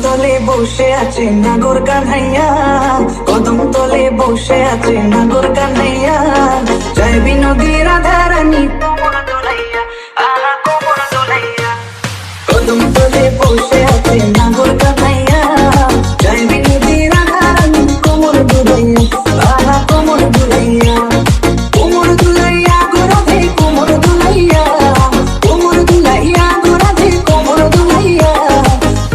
তলে বসে আছে নাগর কানাইয়া, কদম তলে বসে আছে নাগর কানাইয়া, জয় বিনোদী রাধা রানী কোমর দোলাইয়া, আহা কোমর দোলাইয়া। কদম তলে বসে আছে নাগর কানাইয়া, জয় বিনোদী রাধা রানী কোমর দোলাইয়া, আহা কোমর দোলাইয়া। কোমর দোলাইয়া গো রাধে কোমর দোলাইয়া, কোমর দোলাইয়া গো রাধে কোমর দোলাইয়া,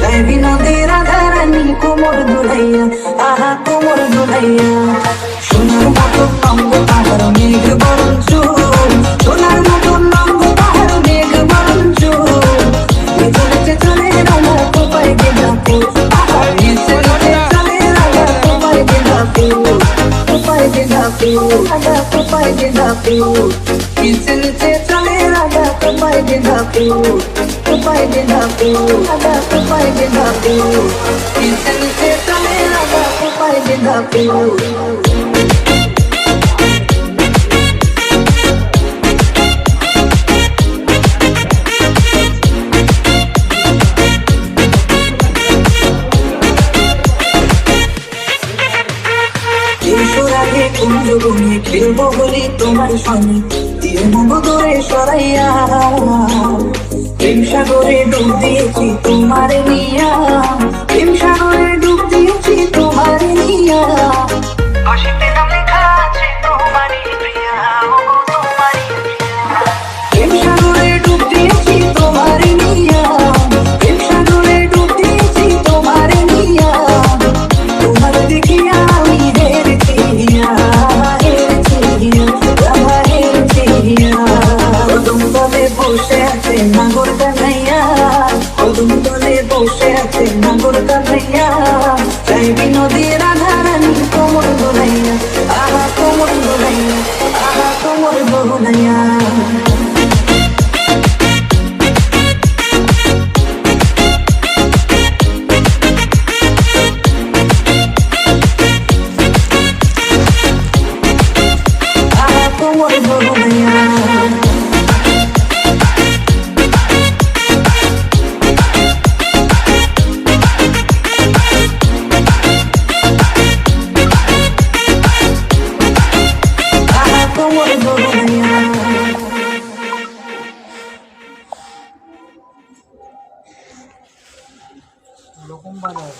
জয় বিনোদী রাধা রানী কোমর দোলাইয়া, আহা কোমর দোলাইয়া। সোনার মতো নঙ্গ পাহাড় মেঘ বরণ চুল, সোনার মতো নঙ্গ পাহাড় মেঘ বরণ চুল, নিচে নিচে চলে রাধা কোপায় গেঁদা ফুল, নিচে নিচে চলে রাধা কোপায় গেঁদা ফুল, কোপায় গেঁদা ফুল, রাধা কোপায় গেঁদা ফুল, নিচে নিচে চলে রাধা কোপায় গেঁদা ফুল, কোপায় গেঁদা ফুল, রাধা কোপায় গেঁদা ফুল, নিচে নিচে চলে রাধা কোপায় গেঁদা ফুল। কুঞ্জবনে খেলবো বলি তোমার সঙ্গে, দিয়ে নেবো দূরে সরাইয়া, প্রেম সাগরে ডুব দিয়েছি তোমার নিয়া, প্রেম সাগরে ডুব দিয়েছি তোমার নিয়া, আশিতে নাম লেখা আছে তোমারই প্রিয়া, ও তোমারই প্রিয়া। প্রেম সাগরে ডুব দিয়েছি তোমার নিয়া, প্রেম সাগরে ডুব দিয়েছি তোমার নিয়া, তোমার দেখিয়া আমি হেরেছি, কদম তলে বসে আছে নাগর কানাইয়া, কদম তলে বসে আছে নাগর কানাইয়া, জয় বিনোদী রাধা রানী কোমর দোলাইয়া, আহা কোমর দোলাইয়া, আহা কোমর দোলাইয়া। রকম বাজার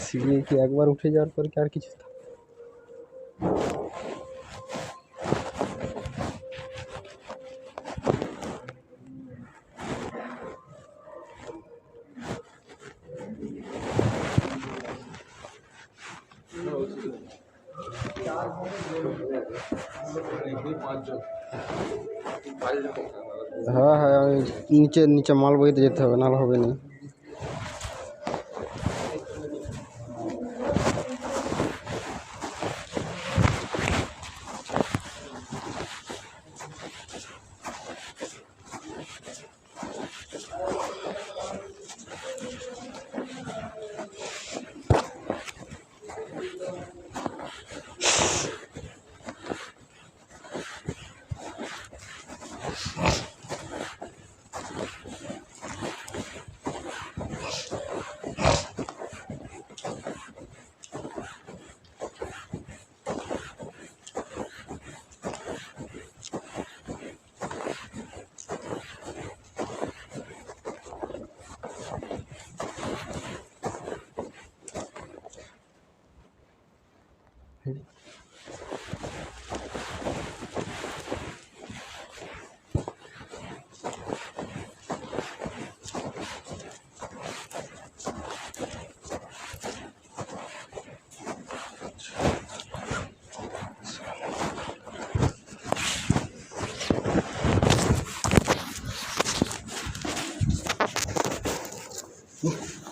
সিঁড়ি কি একবার উঠে যাওয়ার পর কি আর কিছু হ্যাঁ হ্যাঁ নিচে নিচে মাল বইতে যেতে হবে, নাহলে হবে না। উফ,